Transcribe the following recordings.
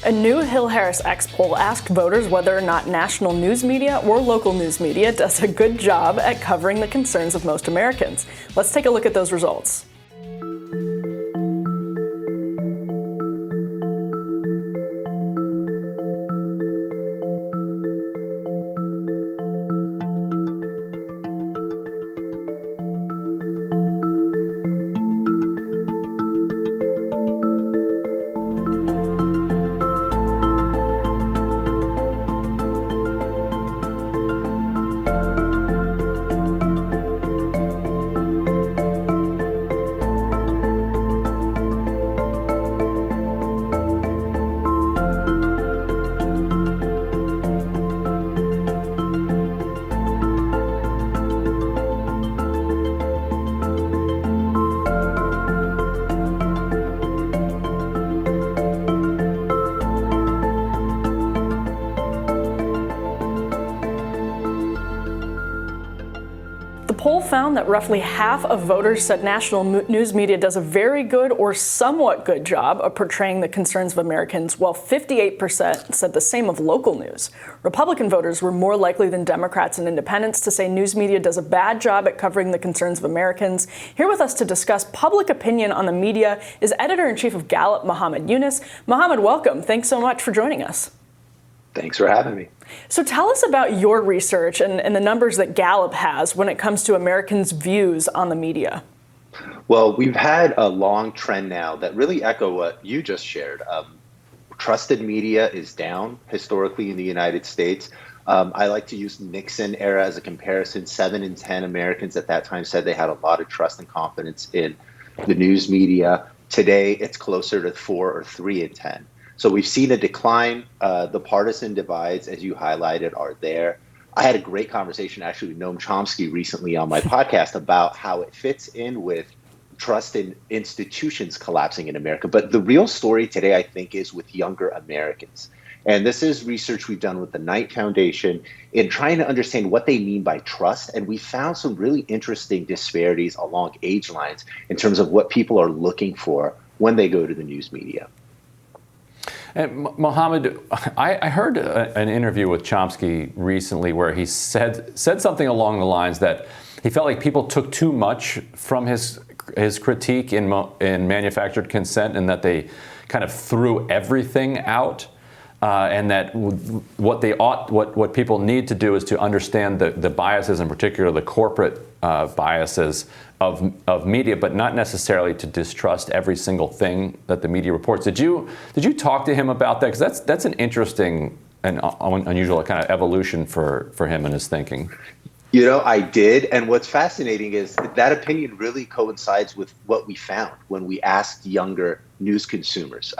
A new Hill-HarrisX poll asked voters whether or not national news media or local news media does a good job at covering the concerns of most Americans. Let's take a look at those results. The poll found that roughly half of voters said national news media does a very good or somewhat good job of portraying the concerns of Americans, while 58% said the same of local news. Republican voters were more likely than Democrats and independents to say news media does a bad job at covering the concerns of Americans. Here with us to discuss public opinion on the media is editor-in-chief of Gallup, Mohamed Younis. Mohamed, welcome. Thanks so much for joining us. Thanks for having me. So tell us about your research and the numbers that Gallup has when it comes to Americans' views on the media. Well, we've had a long trend now that really echo what you just shared. Trusted media is down historically in the United States. I like to use Nixon era as a comparison. 7 in 10 Americans at that time said they had a lot of trust and confidence in the news media. Today, it's closer to 4 or 3 in 10. So we've seen a decline. The partisan divides, as you highlighted, are there. I had a great conversation actually with Noam Chomsky recently on my podcast about how it fits in with trust in institutions collapsing in America. But the real story today, I think, is with younger Americans. And this is research we've done with the Knight Foundation in trying to understand what they mean by trust. And we found some really interesting disparities along age lines in terms of what people are looking for when they go to the news media. And Mohamed, I heard an interview with Chomsky recently where he said something along the lines that he felt like people took too much from his critique in manufactured consent, and that they kind of threw everything out, and that what people need to do is to understand the biases, in particular the corporate biases of media, but not necessarily to distrust every single thing that the media reports. Did you talk to him about that? Because that's an interesting and unusual kind of evolution for him and his thinking. You know, I did. And what's fascinating is that opinion really coincides with what we found when we asked younger news consumers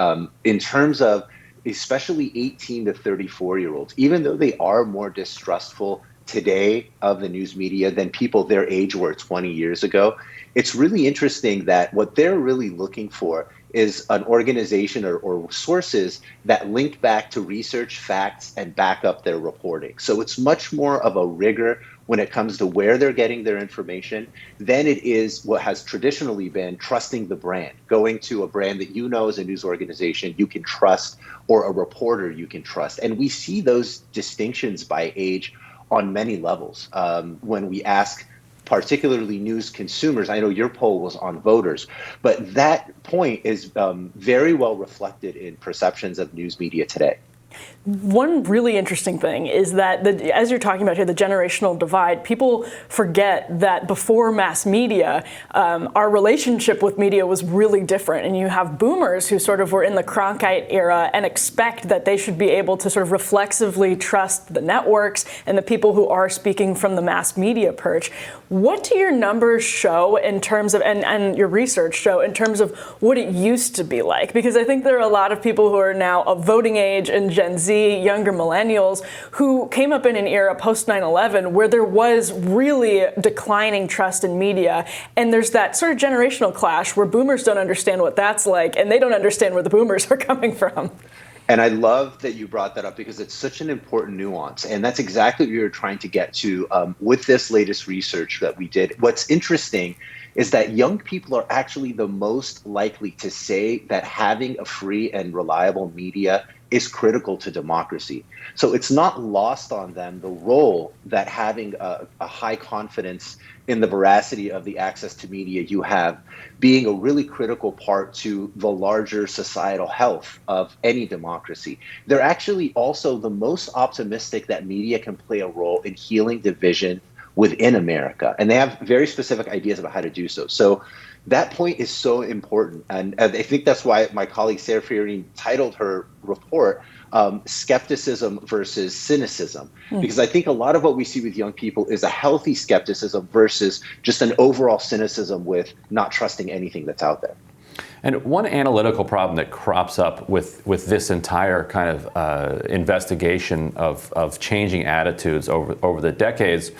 in terms of especially 18 to 34-year-olds, even though they are more distrustful today of the news media than people their age were 20 years ago. It's really interesting that what they're really looking for is an organization or sources that link back to research, facts, and back up their reporting. So it's much more of a rigor when it comes to where they're getting their information than it is what has traditionally been trusting the brand, going to a brand that you know as a news organization you can trust or a reporter you can trust. And we see those distinctions by age on many levels. When we ask particularly news consumers, I know your poll was on voters, but that point is very well reflected in perceptions of news media today. One really interesting thing is that, as you're talking about here, the generational divide, people forget that before mass media, our relationship with media was really different. And you have boomers who sort of were in the Cronkite era and expect that they should be able to sort of reflexively trust the networks and the people who are speaking from the mass media perch. What do your numbers show in terms of, and your research show in terms of what it used to be like? Because I think there are a lot of people who are now of voting age and Gen Z, younger millennials, who came up in an era post 9/11 where there was really declining trust in media. And there's that sort of generational clash where boomers don't understand what that's like, and they don't understand where the boomers are coming from. And I love that you brought that up because it's such an important nuance. And that's exactly what we were trying to get to with this latest research that we did. What's interesting is that young people are actually the most likely to say that having a free and reliable media is critical to democracy. So it's not lost on them the role that having a high confidence in the veracity of the access to media you have being a really critical part to the larger societal health of any democracy. They're actually also the most optimistic that media can play a role in healing division within America. And they have very specific ideas about how to do so. So that point is so important. And I think that's why my colleague Sarah Fiorina titled her report Skepticism versus Cynicism. Because I think a lot of what we see with young people is a healthy skepticism versus just an overall cynicism with not trusting anything that's out there. And one analytical problem that crops up with this entire kind of investigation of changing attitudes over the decades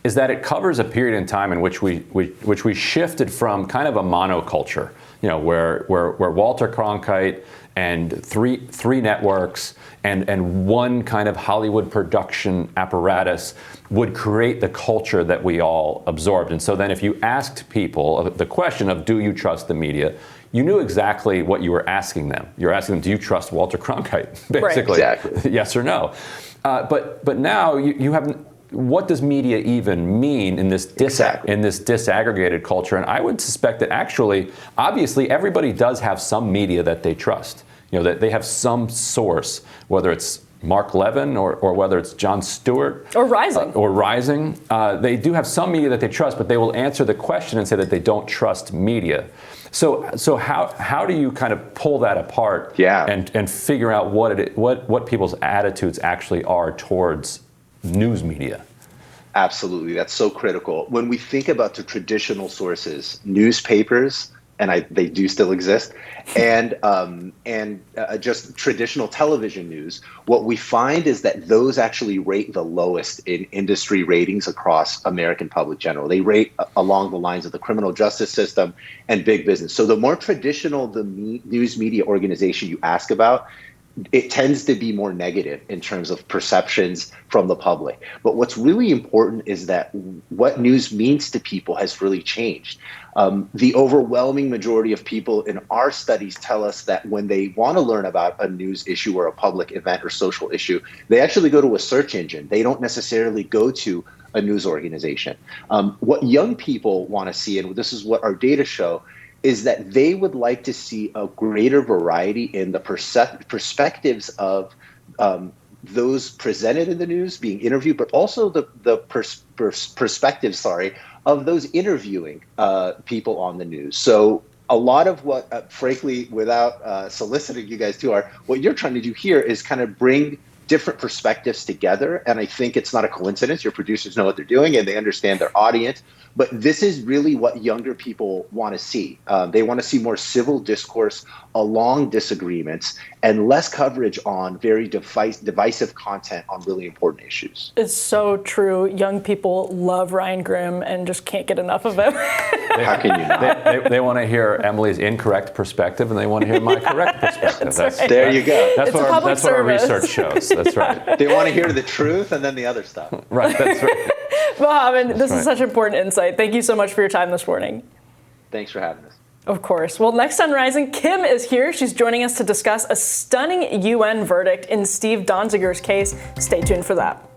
is that it covers a period in time in which we shifted from kind of a monoculture, where Walter Cronkite and three networks and one kind of Hollywood production apparatus would create the culture that we all absorbed. And so then if you asked people the question of, do you trust the media? You knew exactly what you were asking them. You're asking them, do you trust Walter Cronkite? Basically, right. Exactly. Yes or no. But now you have, what does media even mean in this disaggregated culture? And I would suspect that actually, obviously, everybody does have some media that they trust. That they have some source, whether it's Mark Levin or whether it's Jon Stewart. Or Rising. They do have some media that they trust, but they will answer the question and say that they don't trust media. So how do you kind of pull that apart and figure out what people's attitudes actually are towards news media? Absolutely, that's so critical. When we think about the traditional sources, newspapers, and they do still exist, and just traditional television news, what we find is that those actually rate the lowest in industry ratings across American public general. They rate along the lines of the criminal justice system and big business. So the more traditional the news media organization you ask about, it tends to be more negative in terms of perceptions from the public. But what's really important is that what news means to people has really changed. The overwhelming majority of people in our studies tell us that when they want to learn about a news issue or a public event or social issue, they actually go to a search engine. They don't necessarily go to a news organization. What young people want to see, and this is what our data show, is that they would like to see a greater variety in the perspectives of those presented in the news being interviewed, but also the perspectives, of those interviewing people on the news. So a lot of what, frankly, without soliciting you guys too, what you're trying to do here is kind of bring different perspectives together. And I think it's not a coincidence. Your producers know what they're doing and they understand their audience. But this is really what younger people want to see. They want to see more civil discourse along disagreements and less coverage on very divisive content on really important issues. It's so true. Young people love Ryan Grimm and just can't get enough of him. How can you not? They want to hear Emily's incorrect perspective and they want to hear my correct perspective. Right. There you go. That's what our research shows. That's right. They want to hear the truth and then the other stuff. Right, that's right. Mohamed, this is such important insight. Thank you so much for your time this morning. Thanks for having us. Of course. Well, next on Rising, Kim is here. She's joining us to discuss a stunning UN verdict in Steve Donziger's case. Stay tuned for that.